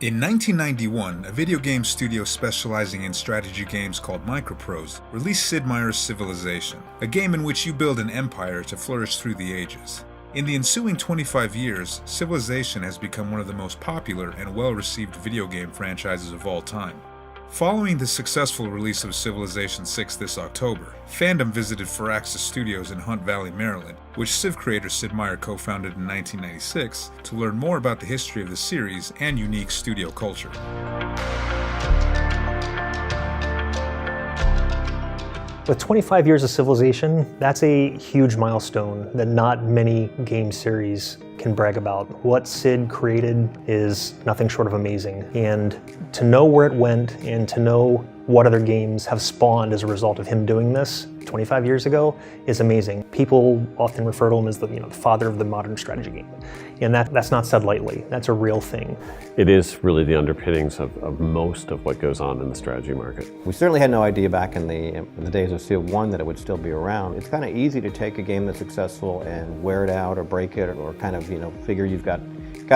In 1991, a video game studio specializing in strategy games called Microprose released Sid Meier's Civilization, a game in which you build an empire to flourish through the ages. In the ensuing 25 years, Civilization has become one of the most popular and well-received video game franchises of all time. Following the successful release of Civilization 6 this October, Fandom visited Firaxis Studios in Hunt Valley, Maryland, which Civ creator Sid Meier co-founded in 1996, to learn more about the history of the series and unique studio culture. With 25 years of Civilization, that's a huge milestone that not many game series can brag about. What Sid created is nothing short of amazing, and to know where it went and to know what other games have spawned as a result of him doing this 25 years ago is amazing. People often refer to him as the father of the modern strategy game, and that's not said lightly. That's a real thing. It is really the underpinnings of most of what goes on in the strategy market. We certainly had no idea back in the days of Civ 1 that it would still be around. It's kind of easy to take a game that's successful and wear it out or break it or kind of figure you've got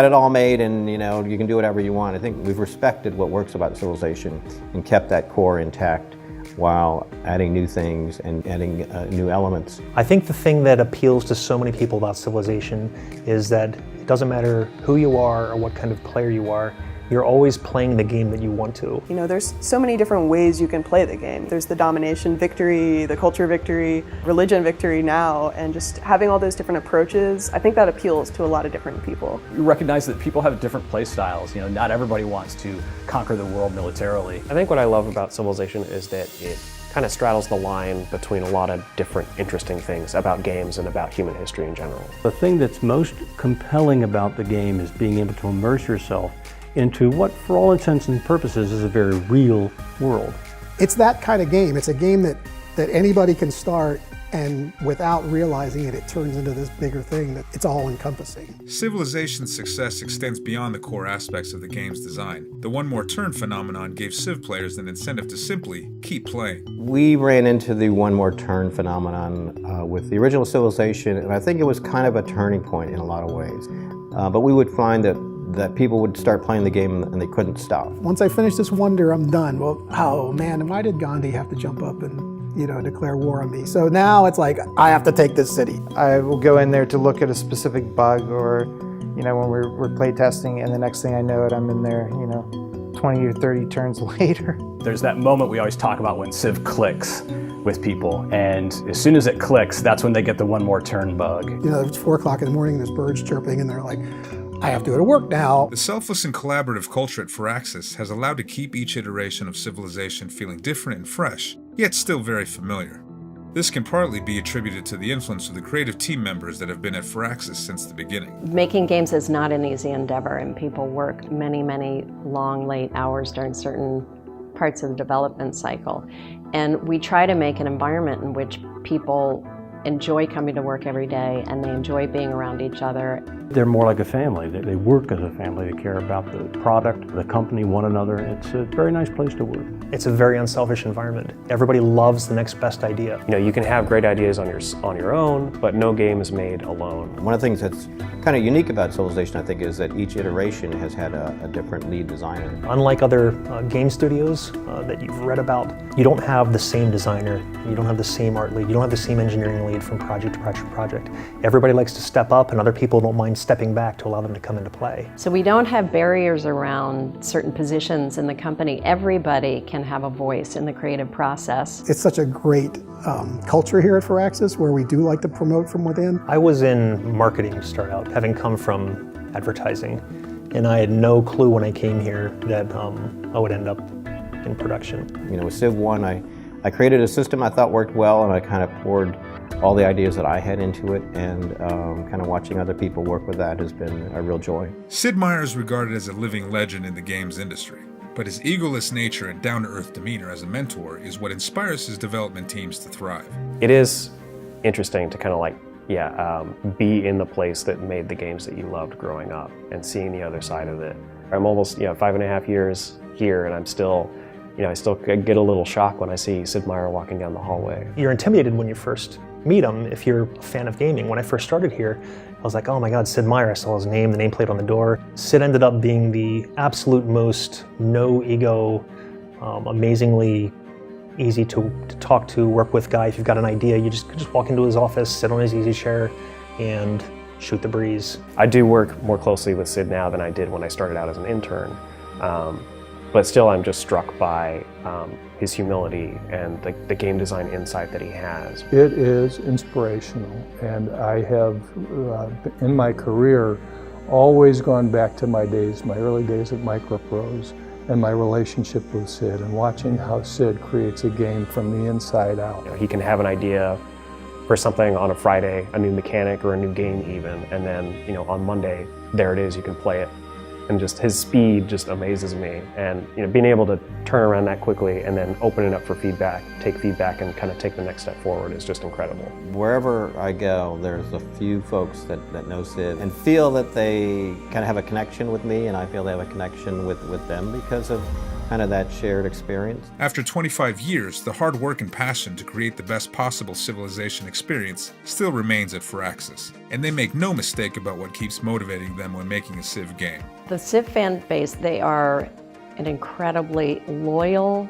it all made and you can do whatever you want. I think we've respected what works about Civilization and kept that core intact while adding new things and adding new elements. I think the thing that appeals to so many people about Civilization is that it doesn't matter who you are or what kind of player you are, you're always playing the game that you want to. There's so many different ways you can play the game. There's the domination victory, the culture victory, religion victory now, and just having all those different approaches, I think that appeals to a lot of different people. You recognize that people have different play styles. Not everybody wants to conquer the world militarily. I think what I love about Civilization is that it kind of straddles the line between a lot of different interesting things about games and about human history in general. The thing that's most compelling about the game is being able to immerse yourself into what, for all intents and purposes, is a very real world. It's that kind of game. It's a game that anybody can start, and without realizing it, it turns into this bigger thing that it's all encompassing. Civilization's success extends beyond the core aspects of the game's design. The one more turn phenomenon gave Civ players an incentive to simply keep playing. We ran into the one more turn phenomenon with the original Civilization, and I think it was kind of a turning point in a lot of ways. But we would find that people would start playing the game and they couldn't stop. Once I finish this wonder, I'm done. Well, oh man, why did Gandhi have to jump up and declare war on me? So now it's like, I have to take this city. I will go in there to look at a specific bug or, when we're play testing, and the next thing I know it, I'm in there, 20 or 30 turns later. There's that moment we always talk about when Civ clicks with people, and as soon as it clicks, that's when they get the one more turn bug. It's 4 o'clock in the morning, there's birds chirping, and they're like, I have to go to work now. The selfless and collaborative culture at Firaxis has allowed to keep each iteration of Civilization feeling different and fresh, yet still very familiar. This can partly be attributed to the influence of the creative team members that have been at Firaxis since the beginning. Making games is not an easy endeavor, and people work many, many long, late hours during certain parts of the development cycle. And we try to make an environment in which people enjoy coming to work every day and they enjoy being around each other. They're more like a family. They work as a family. They care about the product, the company, one another. It's a very nice place to work. It's a very unselfish environment. Everybody loves the next best idea. You can have great ideas on your own, but no game is made alone. One of the things that's kind of unique about Civilization, I think, is that each iteration has had a different lead designer. Unlike other game studios that you've read about, you don't have the same designer, you don't have the same art lead, you don't have the same engineering lead from project to project to project. Everybody likes to step up, and other people don't mind stepping back to allow them to come into play. So we don't have barriers around certain positions in the company. Everybody can have a voice in the creative process. It's such a great culture here at Firaxis where we do like to promote from within. I was in marketing to start out, having come from advertising, and I had no clue when I came here that I would end up in production. With Civ 1, I created a system I thought worked well, and I kind of poured all the ideas that I had into it, and kind of watching other people work with that has been a real joy. Sid Meier is regarded as a living legend in the games industry, but his egoless nature and down-to-earth demeanor as a mentor is what inspires his development teams to thrive. It is interesting to kind of be in the place that made the games that you loved growing up and seeing the other side of it. I'm almost 5.5 years here, and I'm still, I still get a little shock when I see Sid Meier walking down the hallway. You're intimidated when you first meet him if you're a fan of gaming. When I first started here, was like, oh my God, Sid Meier, I saw his name, the nameplate on the door. Sid ended up being the absolute most no ego, amazingly easy to talk to, work with guy. If you've got an idea, you just walk into his office, sit on his easy chair, and shoot the breeze. I do work more closely with Sid now than I did when I started out as an intern. But still, I'm just struck by his humility and the game design insight that he has. It is inspirational, and I have, in my career, always gone back to my early days at Microprose, and my relationship with Sid, and watching how Sid creates a game from the inside out. You know, he can have an idea for something on a Friday, a new mechanic or a new game even, and then on Monday, there it is, you can play it. And just his speed just amazes me. And being able to turn around that quickly and then open it up for feedback, take feedback and kind of take the next step forward is just incredible. Wherever I go, there's a few folks that know Sid and feel that they kind of have a connection with me, and I feel they have a connection with them because of kind of that shared experience. After 25 years, the hard work and passion to create the best possible Civilization experience still remains at Firaxis, and they make no mistake about what keeps motivating them when making a Civ game. The Civ fan base, they are an incredibly loyal,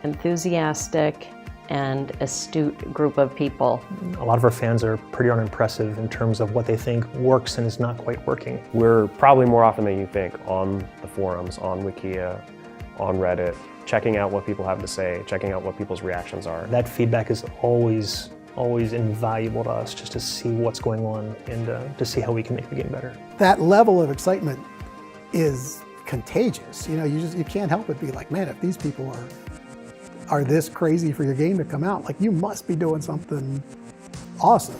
enthusiastic, and astute group of people. A lot of our fans are pretty darn impressive in terms of what they think works and is not quite working. We're probably more often than you think on the forums, on Wikia, on Reddit, checking out what people have to say, checking out what people's reactions are. That feedback is always invaluable to us, just to see what's going on and to see how we can make the game better. That level of excitement is contagious. You can't help but be like, man, if these people are this crazy for your game to come out, like, you must be doing something awesome.